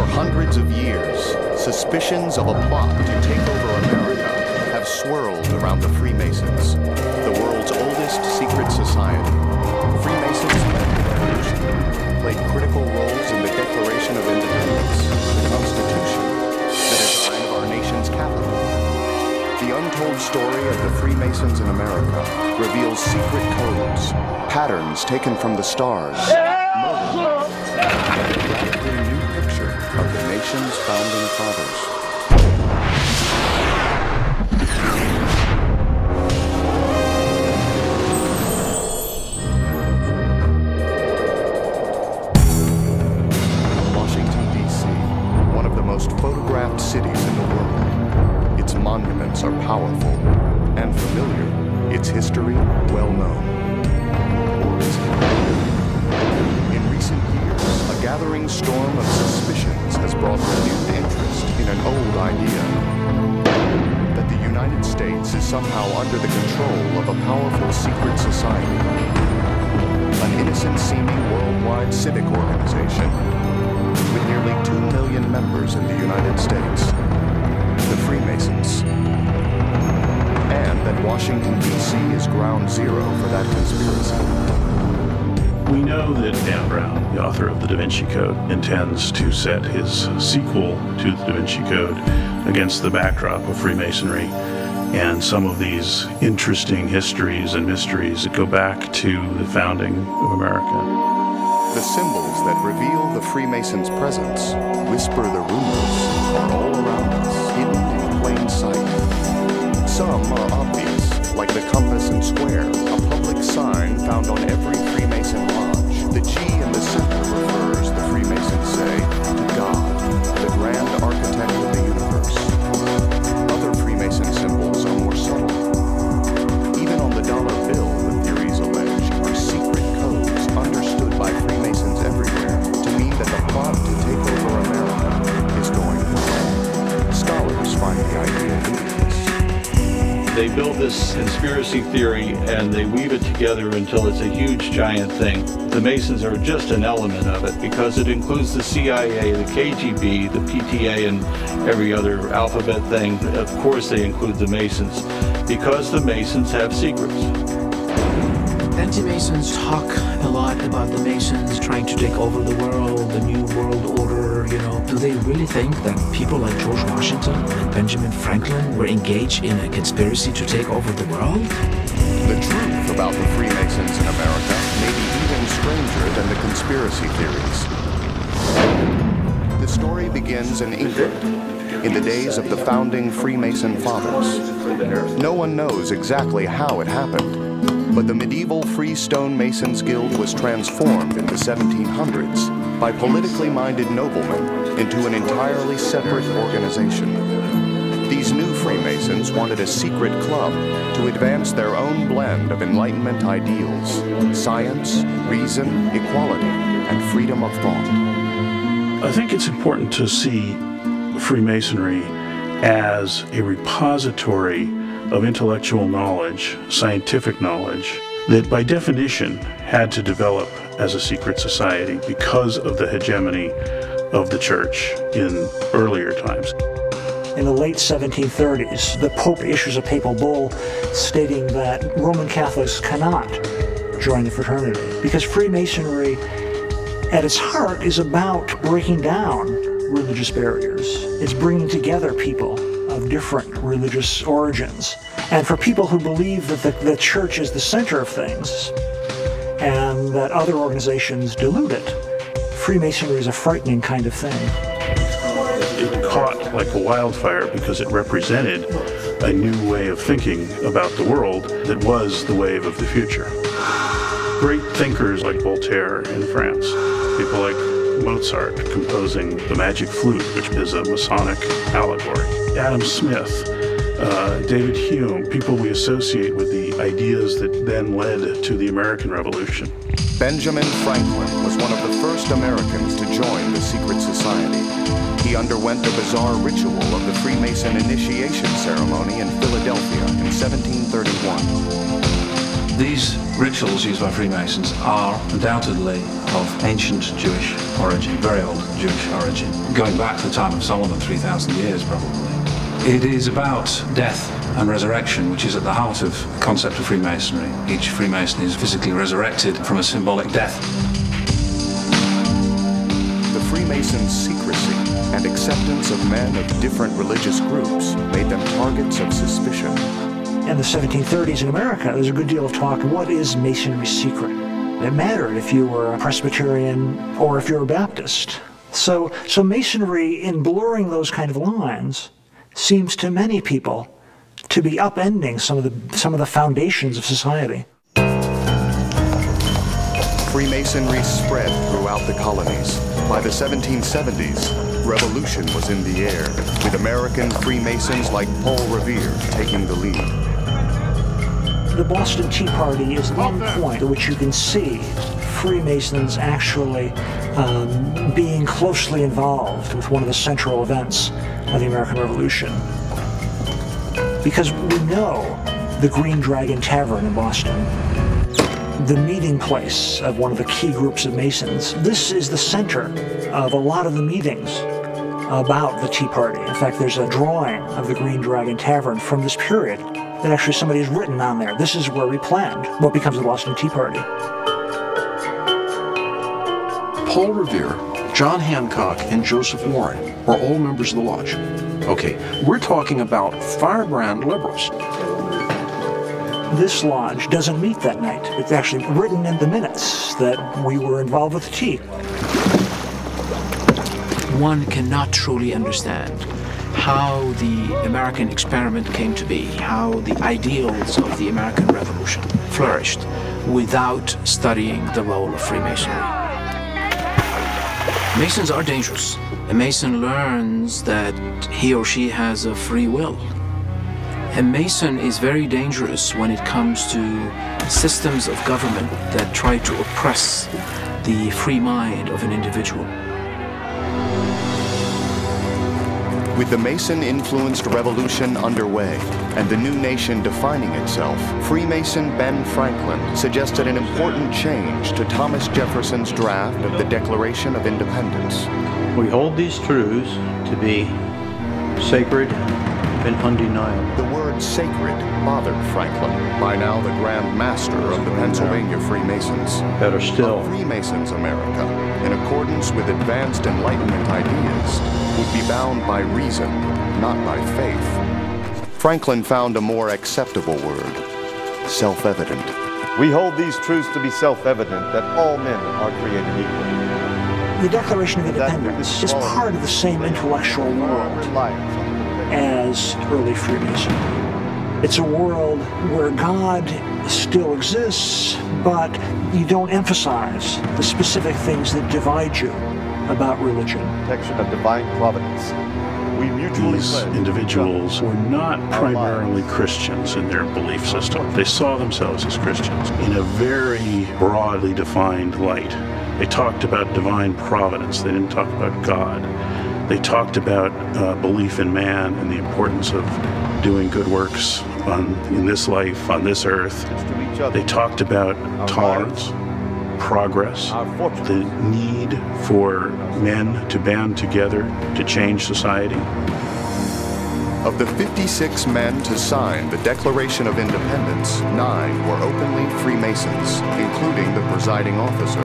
For hundreds of years, suspicions of a plot to take over America have swirled around the Freemasons, the world's oldest secret society. Freemasons led the revolution, played critical roles in the Declaration of Independence, the Constitution, the design of our nation's capital. The untold story of the Freemasons in America reveals secret codes, patterns taken from the stars, murder, and a radically new picture of the nation's founding fathers. Washington, D.C., one of the most photographed cities in the world. Its monuments are powerful and familiar, its history well known. Or is it? In recent years, a gathering storm of suspicions has brought renewed interest in an old idea: that the United States is somehow under the control of a powerful secret society. An innocent-seeming worldwide civic organization with nearly 2 million members in the United States, the Freemasons. And that Washington, D.C. is ground zero for that conspiracy. We know that Dan Brown, the author of the Da Vinci Code, intends to set his sequel to the Da Vinci Code against the backdrop of Freemasonry and some of these interesting histories and mysteries that go back to the founding of America. The symbols that reveal the Freemasons' presence, whisper the rumors, are all around us, hidden in plain sight. Some are obvious, like the compass and square, a public sign found on every Freemason lodge. The G in the center refers, the Freemasons say, to God, the grand architect of the universe. Other Freemason symbols are more subtle. Even on the dollar bill, the theories allege, are secret codes understood by Freemasons everywhere to mean that the plot to take over America is going well. Scholars find the idea ludicrous. They build this conspiracy theory and they weave it together until it's a huge giant thing. The Masons are just an element of it because it includes the CIA, the KGB, the PTA, and every other alphabet thing. Of course they include the Masons because the Masons have secrets. Anti-Masons talk a lot about the Masons trying to take over the world, the new world order, you know. Do they really think that people like George Washington and Benjamin Franklin were engaged in a conspiracy to take over the world? The truth about the Freemasons in America may be even stranger than the conspiracy theories. The story begins in England, in the days of the founding Freemason fathers. No one knows exactly how it happened, but the medieval Freestone Masons Guild was transformed in the 1700s by politically minded noblemen into an entirely separate organization. These new Freemasons wanted a secret club to advance their own blend of Enlightenment ideals: science, reason, equality, and freedom of thought. I think it's important to see Freemasonry as a repository of intellectual knowledge, scientific knowledge, that by definition had to develop as a secret society because of the hegemony of the church in earlier times. In the late 1730s, the Pope issues a papal bull stating that Roman Catholics cannot join the fraternity because Freemasonry at its heart is about breaking down religious barriers. It's bringing together people of different religious origins. And for people who believe that the church is the center of things and that other organizations dilute it, Freemasonry is a frightening kind of thing. It caught like a wildfire because it represented a new way of thinking about the world that was the wave of the future. Great thinkers like Voltaire in France, people like Mozart composing the Magic Flute, which is a Masonic allegory. Adam Smith, David Hume, people we associate with the ideas that then led to the American Revolution. Benjamin Franklin was one of the first Americans to join the secret society. He underwent the bizarre ritual of the Freemason initiation ceremony in Philadelphia in 1731. These rituals used by Freemasons are undoubtedly of ancient Jewish origin, very old Jewish origin, going back to the time of Solomon, 3,000 years probably. It is about death and resurrection, which is at the heart of the concept of Freemasonry. Each Freemason is physically resurrected from a symbolic death. The Freemasons' secrecy and acceptance of men of different religious groups made them targets of suspicion. In the 1730s in America, there's a good deal of talk, what is Masonry's secret? It mattered if you were a Presbyterian or if you're a Baptist. So Masonry, in blurring those kind of lines, seems to many people to be upending some of the foundations of society. Freemasonry spread throughout the colonies. By the 1770s, revolution was in the air, with American Freemasons like Paul Revere taking the lead. The Boston Tea Party is one point at which you can see Freemasons actually being closely involved with one of the central events of the American Revolution. Because we know the Green Dragon Tavern in Boston, the meeting place of one of the key groups of Masons. This is the center of a lot of the meetings about the Tea Party. In fact, there's a drawing of the Green Dragon Tavern from this period that actually somebody has written on there. This is where we planned what becomes the Boston Tea Party. Paul Revere, John Hancock, and Joseph Warren were all members of the lodge. Okay, we're talking about firebrand liberals. This lodge doesn't meet that night. It's actually written in the minutes that we were involved with tea. One cannot truly understand how the American experiment came to be, how the ideals of the American Revolution flourished, without studying the role of Freemasonry. Masons are dangerous. A Mason learns that he or she has a free will. A Mason is very dangerous when it comes to systems of government that try to oppress the free mind of an individual. With the Mason-influenced revolution underway and the new nation defining itself, Freemason Ben Franklin suggested an important change to Thomas Jefferson's draft of the Declaration of Independence. We hold these truths to be sacred and undeniable. The word sacred bothered Franklin, by now the Grand Master of the Pennsylvania Freemasons. Better still, A Freemasons' America, in accordance with advanced Enlightenment ideas, would be bound by reason, not by faith. Franklin found a more acceptable word: self-evident. We hold these truths to be self-evident, that all men are created equal. The Declaration of Independence is part of the same intellectual world as early Freemasonry. It's a world where God still exists, but you don't emphasize the specific things that divide you about religion. Protection of divine providence. We mutually These pledge individuals were not primarily Christians in their belief system. They saw themselves as Christians in a very broadly defined light. They talked about divine providence. They didn't talk about God. They talked about belief in man and the importance of doing good works in this life, on this earth. They talked about tolerance, progress, the need for men to band together to change society. Of the 56 men to sign the Declaration of Independence, 9 were openly Freemasons, including the presiding officer.